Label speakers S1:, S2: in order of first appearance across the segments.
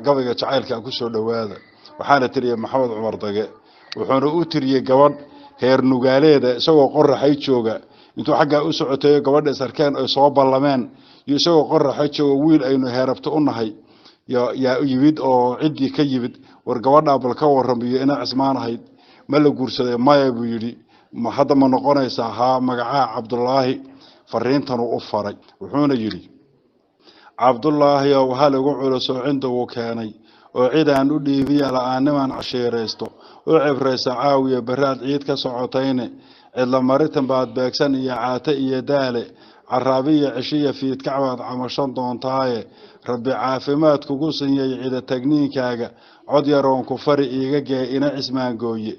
S1: gabayga jacaylka ku soo dhawaada waxaana tiriyay maxamed cumar dage wuxuuna u tiriyay gabadh heer nugaaleeda isagoo qorraxay jooga intuu xagga u socotay gabadha sarkeen ay soo ballameen iyo isagoo qorraxay jooga wiil aynu heerabto u nahay yaa yimid oo cidii ka yimid war gabadha bal ka warramiyo ina cismaanahayd ma la guursaday maya buu yiri ma hadda ma noqonaysaa ha magaca Cabdullaahi fariintan u faray wuxuuna yiri Cabdullaahi oo hal ugu culuso cinda uu keenay oo cid aan u dhiibiya la'aaniman cashiireysto oo cibreysa caawiya baraad ciid ka socotayne cid la maritan baad beegsan iyo caata iyo daale caraabiya cishiya fiid kacbaad camashan doontaaye rabbi caafimaad kugu siiyay cida tagniinkaaga cod yaroon ku fari iiga gee ina cismaan gooye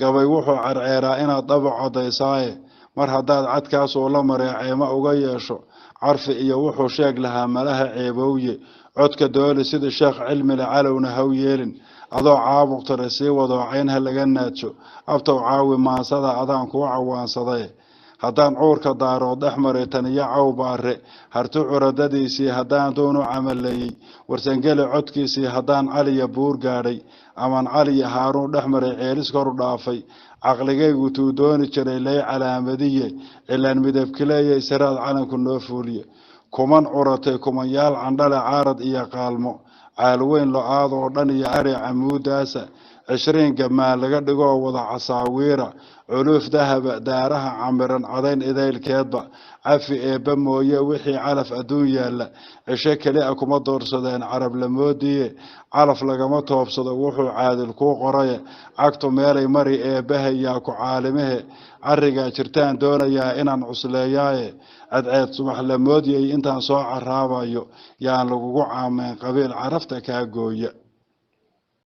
S1: gabay wuxuu carceeraa inaad dhab codaysaaye mar haddaad cadkaas oo la mareeceema uga yeesho carfi iyo wuxuu sheeg lahaa malaha ceebowye codka doole sida sheekh cilmi la calowna haw yeelin adoo caabuq tare sii wado caynha laga naadsho abtow caawi maansada adaan ku cawaansaday haddaan cuurka daaro dhaxmare taniya cawbaare hartu curadadiisii haddaan doonu camalayay warsangeli codkiisii haddaan caliya buur gaadhay aman caliya haaruun dhaxmare ceelis kor u dhaafay caqligaygu tuu dooni jiray lay calaamadiye ilaan midabkileeyay siraad calanku noo fuuliye kuman curatay kumanyaal candhale caarad iyo qaalmo caalweyn lo-aad oo dhan iyo ari camuudaasa 20 gamaa laga dhigoo wada casaawiira culuuf dahaba daaraha camiran cadayn idaylkeedba cafi eebba mooye wixii calaf adduun yaalla cishe keli a kuma doorsadeen carab la moodiye calaf lagama toobsado wuxuu caadil kuu qoraye cagtu meelay mari eebbahayaa ku caalimehe carrigaa jirtaan doonayaa inaan cusleeyaaye cadceed subax la moodiyey intaan soo caraabayo yaan lagugu caameen qabiil carafta kaa gooya